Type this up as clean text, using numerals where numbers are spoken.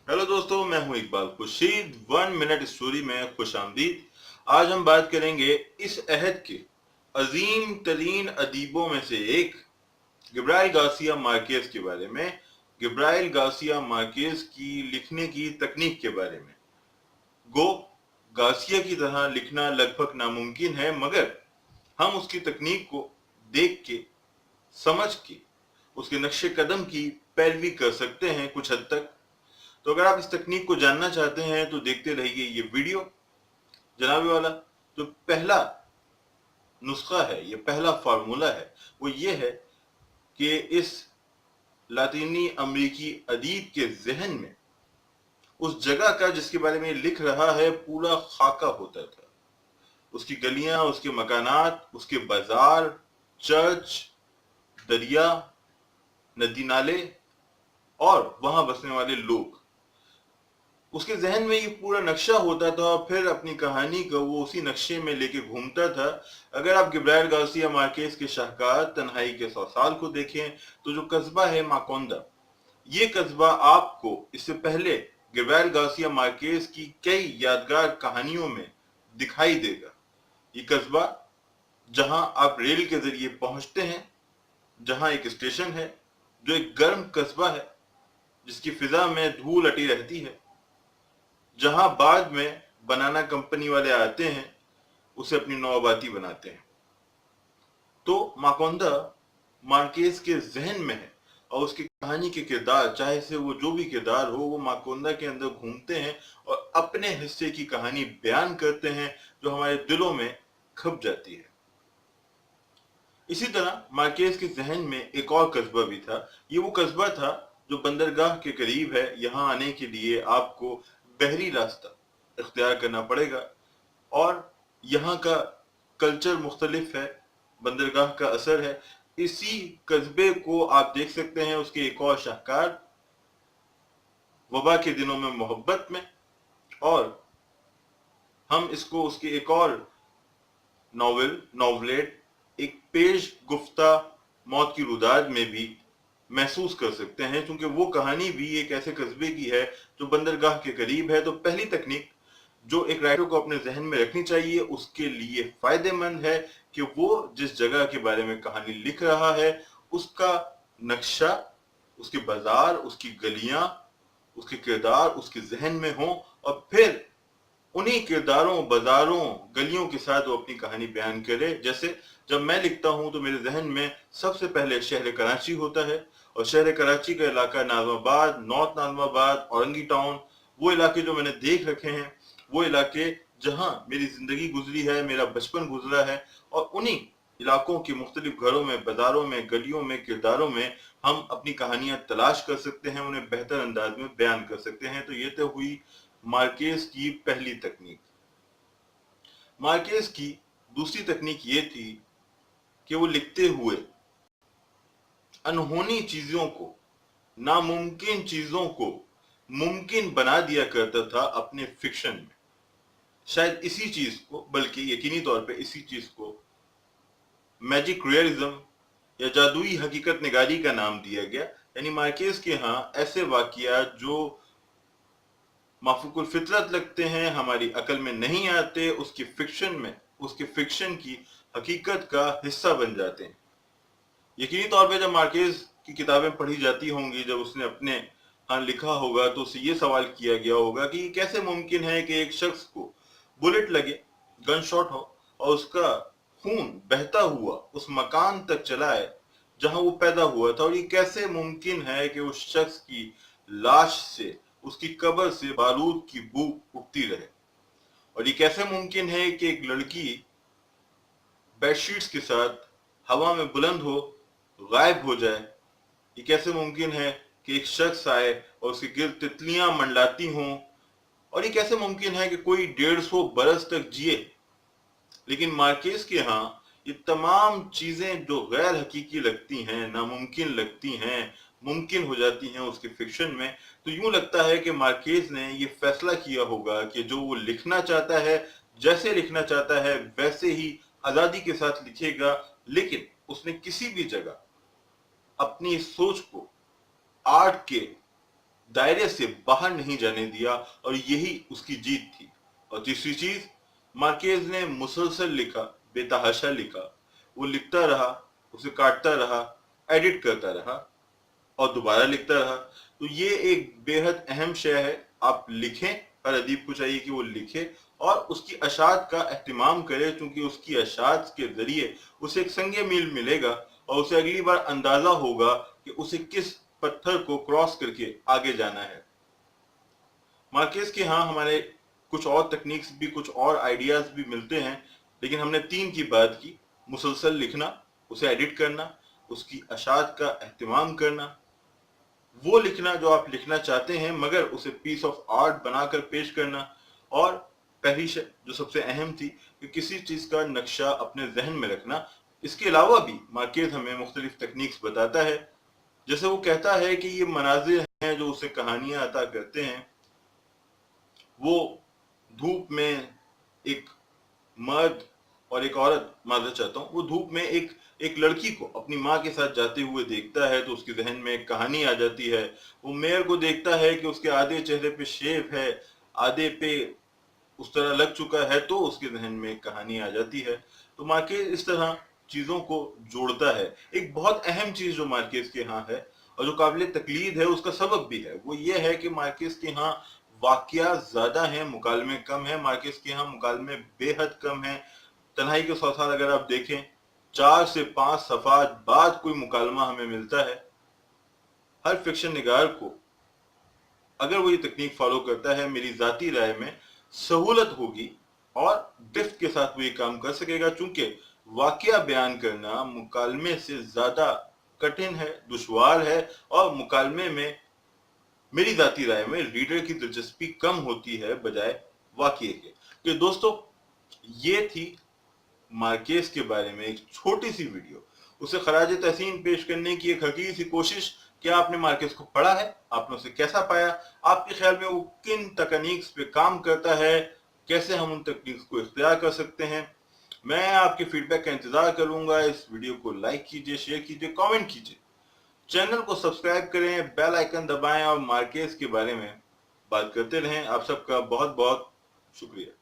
Hello दोस्तों, मैं हूं इकबाल खुर्शीद। 1 मिनट स्टोरी में खुश आमदीद। आज हम बात करेंगे इस अहद के अजीम तरीन अदीबों में से एक गब्रायल गार्सिया मार्केज के बारे में, गब्रायल गार्सिया मार्केज की लिखने की तकनीक के बारे में। गो गार्सिया की तरह लिखना लगभग नामुमकिन है, मगर हम उसकी तकनीक को देख के, समझ के, उसके नक्शे कदम की पैरवी कर सकते हैं कुछ हद तक। तो अगर आप इस तकनीक को जानना चाहते हैं तो देखते रहिए ये वीडियो। जनाबे वाला, जो पहला नुस्खा है, ये पहला फार्मूला है, वो ये है कि इस लातीनी अमेरिकी अदीब के जहन में उस जगह का जिसके बारे में लिख रहा है पूरा खाका होता था। उसकी गलियां, उसके मकानात, उसके बाजार, चर्च, दरिया, नदी नाले और वहां बसने वाले लोग, उसके जहन में ये पूरा नक्शा होता था और फिर अपनी कहानी को वो उसी नक्शे में लेके घूमता था। अगर आप गब्रायल गार्सिया मार्केज के शाहकार तन्हाई के 100 साल को देखें तो जो कस्बा है माकोंदा, ये कस्बा आपको इससे पहले गब्रायल गार्सिया मार्केज की कई यादगार कहानियों में दिखाई देगा। ये कस्बा जहां आप रेल के जरिए पहुंचते हैं, जहां एक स्टेशन है, जो एक गर्म कस्बा है जिसकी फिजा में धूल अटी रहती है, जहां बाद में बनाना कंपनी वाले आते हैं, उसे अपनी नौआबादी बनाते हैं। तो माकोंदा मार्केज के जहन में है और उसकी कहानी के किरदार, चाहे से वो जो भी किरदार हो, वो माकोंदा के अंदर घूमते हैं और अपने हिस्से की कहानी बयान करते हैं जो हमारे दिलों में खप जाती है। इसी तरह मार्केज के जहन में एक और कस्बा भी था। ये वो कस्बा था जो बंदरगाह के करीब है। यहाँ आने के लिए आपको बहरी रास्ता इख्तियार करना पड़ेगा और यहाँ का कल्चर मुख्तलिफ है, बंदरगाह का असर है। इसी कस्बे को आप देख सकते हैं उसके एक और शाहकार वबा के दिनों में मोहब्बत में, और हम इसको उसके एक और नॉवलेट एक पेश गुफ्ता मौत की रुदाद में भी महसूस कर सकते हैं, क्योंकि वो कहानी भी एक ऐसे कस्बे की है जो बंदरगाह के करीब है। तो पहली तकनीक जो एक राइटर को अपने जहन में रखनी चाहिए, उसके लिए फायदेमंद है कि वो जिस जगह के बारे में कहानी लिख रहा है उसका नक्शा, उसके बाजार, उसकी गलियां, उसके किरदार उसके जहन में हो और फिर उन्हीं किरदारों, बाजारों, गलियों के साथ वो अपनी कहानी बयान करे। जैसे जब मैं लिखता हूं तो मेरे जहन में सबसे पहले शहर कराची होता है, और शहर कराची का इलाका नाज़िमाबाद, नॉर्थ नाज़िमाबाद, औरंगी टाउन, वो इलाके जो मैंने देख रखे हैं, वो इलाके जहां मेरी जिंदगी गुजरी है, मेरा बचपन गुजरा है, और उन्हीं इलाकों के मुख्तलिफ घरों में, बाजारों में, गलियों में, किरदारों में हम अपनी कहानियां तलाश कर सकते हैं, उन्हें बेहतर अंदाज में बयान कर सकते हैं। तो ये तो हुई मार्केज की पहली तकनीक। मार्केज की दूसरी तकनीक ये थी कि वो लिखते हुए अनहोनी चीजों को, नामुमकिन चीजों को मुमकिन बना दिया करता था अपने फिक्शन में। शायद इसी चीज को, बल्कि यकीनी तौर पे इसी चीज को मैजिक रियलिज्म या जादुई हकीकत निगारी का नाम दिया गया। यानी मार्केज के यहाँ ऐसे वाकयात जो माफूकुल फितरत लगते हैं, हमारी अकल में नहीं आते, उसकी फिक्शन में, उसके फिक्शन की हकीकत का हिस्सा बन जाते हैं। यकीनी तौर पे जब मार्केज की किताबें पढ़ी जाती होंगी, जब उसने अपने यहाँ लिखा होगा, तो उससे ये सवाल किया गया होगा कि कैसे मुमकिन है कि एक शख्स को बुलेट लगे, गन शॉट हो, और उसका खून बहता हुआ उस मकान तक चला है जहां वो पैदा हुआ था, और ये कैसे मुमकिन है कि उस शख्स की लाश से, उसकी कब्र से बारूद की बू उठती रहे, और ये कैसे मुमकिन है कि एक लड़की बेडशीट्स के साथ हवा में बुलंद हो, गायब हो जाए। ये कैसे मुमकिन है कि एक शख्स आए और उसके गिर्द तितलियां मंडलाती हों, और ये कैसे मुमकिन है कि कोई 150 बरस तक जिए। लेकिन मार्केज के यहाँ ये तमाम चीजें जो गैर हकीकी लगती हैं, नामुमकिन लगती हैं, मुमकिन हो जाती हैं उसके फिक्शन में। तो यूं लगता है कि मार्केज ने ये फैसला किया होगा कि जो वो लिखना चाहता है, जैसे लिखना चाहता है, वैसे ही आजादी के साथ लिखेगा, लेकिन उसने किसी भी जगह अपनी सोच को आर्ट के दायरे से बाहर नहीं जाने दिया और यही उसकी जीत थी। और तीसरी चीज, मार्केज ने मुसलसल लिखा, बेतहाशा लिखा। वो लिखता रहा, उसे काटता रहा, एडिट करता रहा और दोबारा लिखता रहा। तो ये एक बेहद अहम शय है। आप लिखें, हर अदीब को चाहिए कि वो लिखे और उसकी अशात का एहतमाम करे, क्योंकि उसकी अशात के जरिए उसे एक संगे मील मिलेगा और उसे अगली बार अंदाजा होगा कि उसे किस पत्थर को क्रॉस करके आगे जाना है। मार्केस के यहाँ हमारे कुछ और तकनीक्स भी, कुछ और आइडियाज भी मिलते हैं, लेकिन हमने 3 की बात की। मुसलसल लिखना, उसे एडिट करना, उसकी अशात का एहतमाम करना, वो लिखना जो आप लिखना चाहते हैं मगर उसे पीस ऑफ आर्ट बनाकर पेश करना, और पहली जो सबसे अहम थी कि किसी चीज का नक्शा अपने जहन में रखना। इसके अलावा भी मार्केज हमें मुख्तलिफ तकनीक्स बताता है। जैसे वो कहता है कि ये मनाजिर हैं जो उसे कहानियां अता करते हैं। वो धूप में एक मर्द और एक औरत, माजरत चाहता हूँ, वो धूप में एक लड़की को अपनी माँ के साथ जाते हुए देखता है तो उसके जहन में एक कहानी आ जाती है। वो मेयर को देखता है कि उसके आधे चेहरे पे शेव है, आधे पे उस तरह लग चुका है, तो उसके जहन में एक कहानी आ जाती है। तो मार्केज इस तरह चीजों को जोड़ता है। एक बहुत अहम चीज जो मार्केज के यहाँ है और जो काबिल तकलीद है, उसका सबब भी है, वो ये है कि मार्केज के यहाँ वाकया ज्यादा है, मुकालमे कम है। मार्केज के यहाँ मुकालमे बेहद कम है। तन्हाई के 100 साल अगर आप देखें, 4 से 5 सफात बाद कोई मुकालमा हमें मिलता है। हर फिक्शन निगार को अगर वो ये तकनीक फॉलो करता है, मेरी जाती राय में सहूलत होगी और डिफ्ट के साथ वो ये काम कर सकेगा, चूंकि वाकया बयान करना मुकालमे से ज्यादा कठिन है, दुश्वार है, और मुकालमे में मेरी जाती राय में रीडर की दिलचस्पी कम होती है बजाय वाकये के। कि दोस्तों, ये थी मार्केस के बारे में एक छोटी सी वीडियो। उसे खराज तहसीन पेश करने की एक हकीकी सी कोशिश। क्या आपने मार्केस को पढ़ा है? आपने उसे कैसा पाया? आपके ख्याल में वो किन तकनीक्स पे काम करता है? कैसे हम उन तकनीक्स को इख्तियार कर सकते हैं? मैं आपके फीडबैक का इंतजार करूंगा। इस वीडियो को लाइक कीजिए, शेयर कीजिए, कमेंट कीजिए, चैनल को सब्सक्राइब करें, बेल आइकन दबाएं और मार्केस के बारे में बात करते रहें। आप सबका बहुत बहुत शुक्रिया।